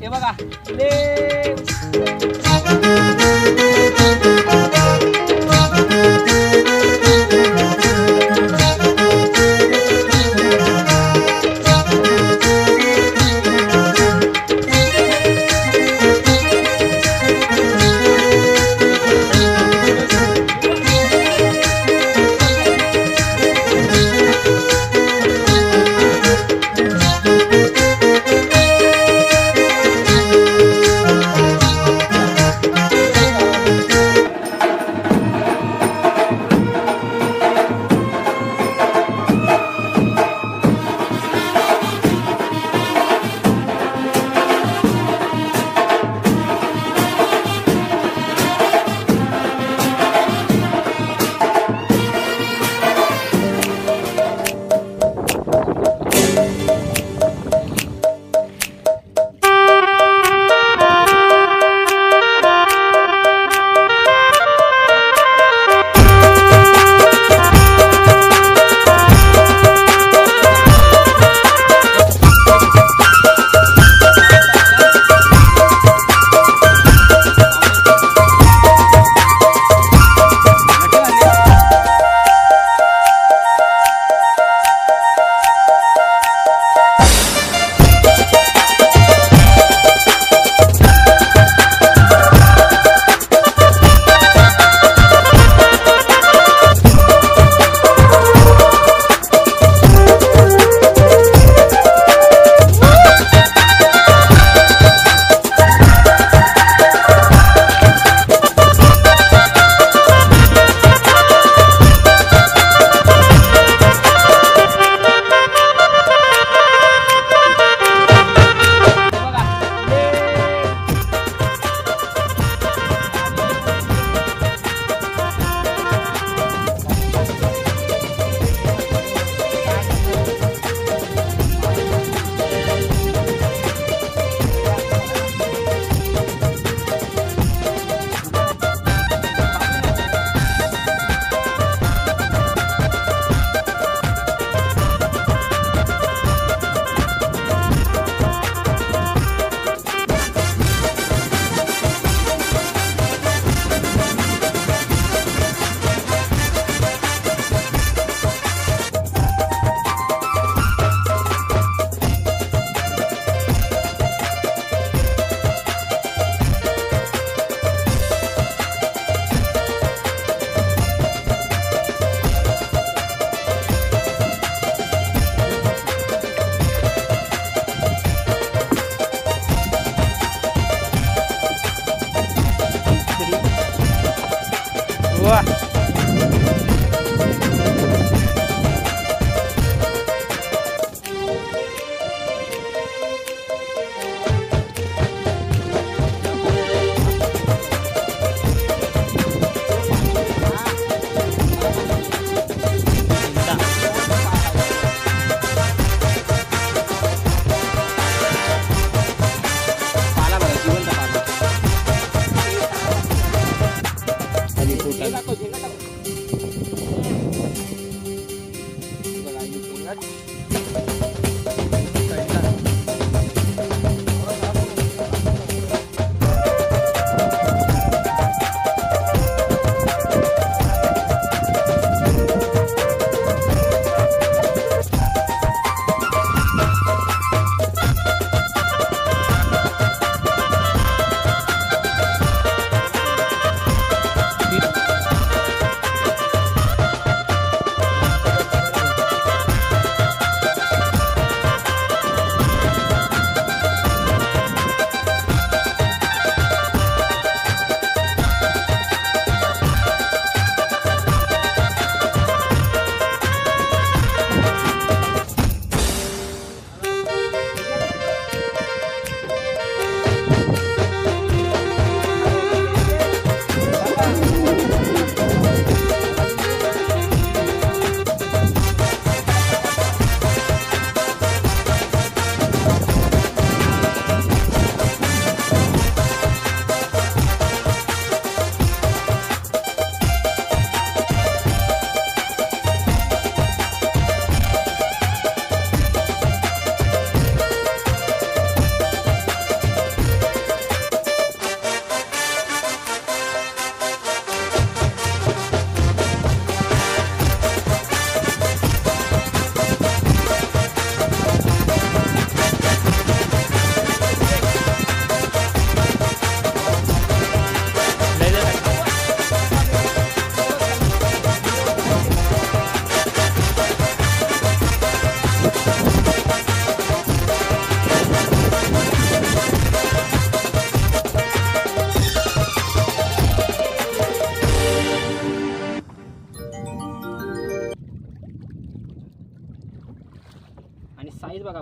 हे बघा ले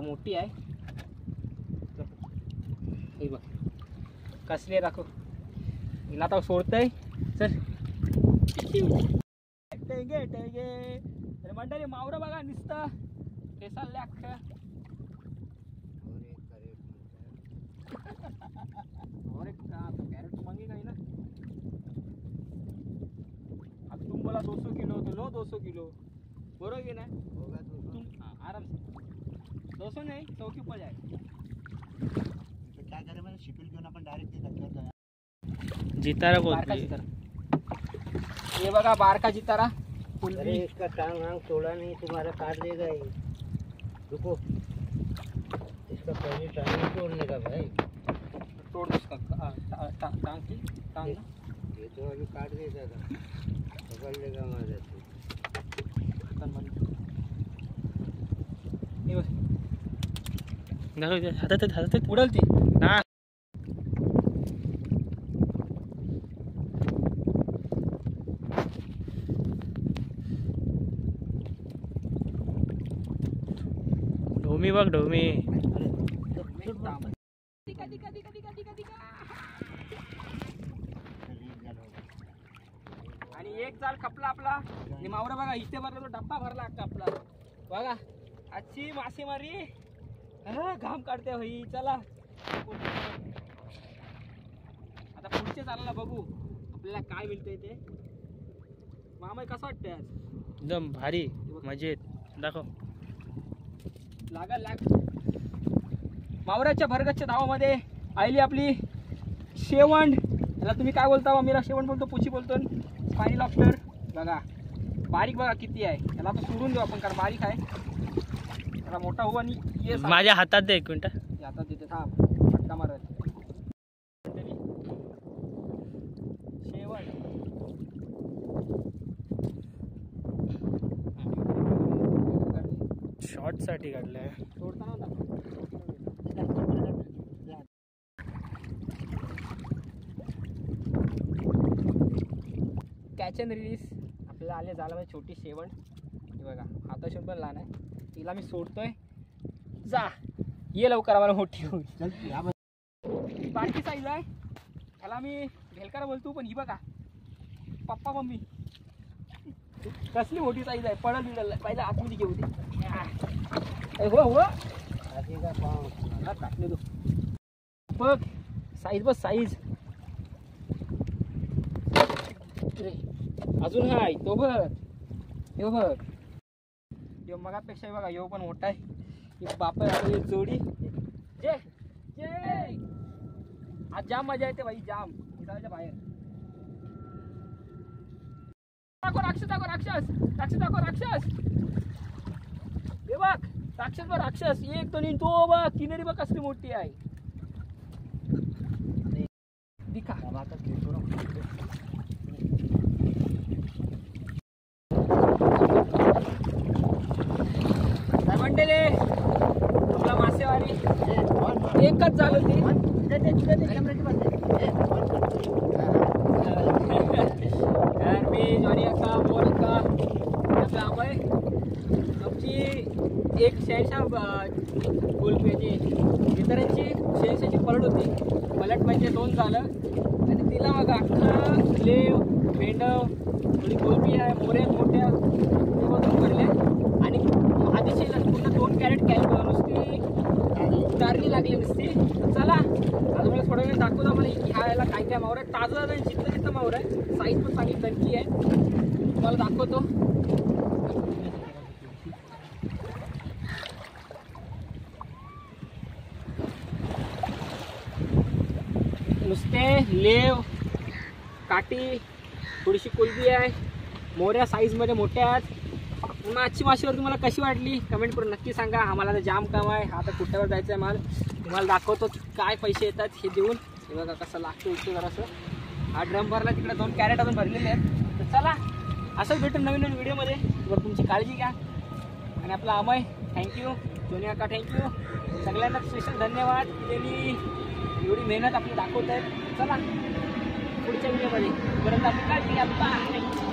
मोठी आहे. हे बघ कसली आहे दाखव. हिला आता सोडतंय. चल मंडळी मावरं बघा नुसतं हे चाललंय अख्खं. कॅरेट मागे काही ना अब तुम बोला 200 किलो तो लो 200 किलो बरोबर की नाही. होगा 200 आराम से 200 नहीं 100 के ऊपर जाए. तो क्या करें मैंने शिपिल क्यों ना अपन डायरेक्ट जितारा बोलते हैं. ये बघा बारका जितारा. अरे इसका टांग वांग तोड़ा नहीं तुम्हारा काट देगा ये. रुको इसका पहले टांग तोड़ने का भाई. तोड़ दो इसका टांग की टांग. ये तो अभी काट देता था पकड़ लेगा हमारे. हातात उडलती ना. ढोमी बघ ढोमी. आणि एक जाल खपला आपला. मावरा बघा इथे भरला तो डब्बा भरला अख्खा आपला. बघा आजची मासेमारी घाम काढते भाई. चला आता पुढचे चालला बघू आपल्याला काय मिळतंय ते. मामा कसं वाटतंय आज. एकदम भारी मजेत. दाखव लाग मावऱ्याच्या भरगतच्या धावामध्ये आली आपली शेवंड. याला तुम्ही काय बोलता. मीरा शेवंड बोलतो, पुची बोलतो, स्पायनी लॉबस्टर. बघा बारीक बघा किती आहे. याला आता सोडून देऊ आपण कारण बारीक आहे. त्याला मोठा हो आणि ये माझ्या हातात दे. एक मिनिट हातात देते थांब. फटका मारत शेवंड. शॉर्ट साठी काढलंय. सोडताना कॅच अँड रिलीज आपल्याला आले झाला. छोटी शेवंड ही बघा हाताशी पण लहान आहे. तिला मी सोडतोय. जा ये लवकर आम्हाला मोठी होईल. बारकी साईज आहे. ह्याला मी भेलकारा बोलतो पण ही बघा पप्पा मम्मी कसली मोठी साईज आहे. पडल बिडल पहिला आतमध्ये घेऊ दे. हो हो टाकले तो बघ साईज बस साईज. अजून हाय तो बघ. यो बघ यो मगापेक्षा बघा यो पण मोठा आहे. बाप जोडी जे जे आज जाम मजा येते भाई. जाम इथाच्या बाहेर. राक्षस दाखव राक्षस. राक्षस दाखव राक्षस. हे बघ राक्षस बघ राक्षस. एक दोन तो बघ किनारी बघ कसली मोठी आहे. दिखा म्हणते आपला मासेवारी एकच झालं ते. मी जॉनी अक्का मोर अक्का आपला अभय आमची एक 86 गोलपेची इतरांची 86ची पलट होती. पलट म्हणजे 2 झालं आणि तिला बघा अख्खा लेव मेंढव थोडी गोलपी आहे. मोरे मोठ्या भरले आणि आधीची पूर्ण 2 कॅरेट कॅरी नुसती चारली लागली नुसती. चला आता मला थोडा वेळ दाखवतो मला ह्या याला काय काय मावर आहे. ताजं आणि जिथं मावर आहे. साईज पण चांगली दणकी आहे. तुम्हाला दाखवतो. नुसते लेव काठी थोडीशी कोलबी आहे. मोऱ्या साईजमध्ये मोठ्या आहेत. पुन्हा आजची मासेवर तुम्हाला कशी वाटली कमेंट करून नक्की सांगा. आम्हाला तर जाम काम आहे. आता कुठ्यावर जायचं आहे माल तुम्हाला दाखवतो काय पैसे येतात हे देऊन. हे बघा कसं लागतं उठतो जरासं. हा ड्रम भरला तिकडे 2 कॅरेट अजून भरलेले आहेत. तर चला असंच भेटून नवीन नवीन व्हिडिओमध्ये. वर तुमची काळजी घ्या. आणि आपला अमय थँक्यू. जोनी अक्का थँक्यू. सगळ्यांना स्पेशल धन्यवाद. त्यांनी एवढी मेहनत आपली दाखवत आहेत. चला पुढच्या व्हिडिओमध्ये पर्यंत आपली काळजी घ्या. बाय.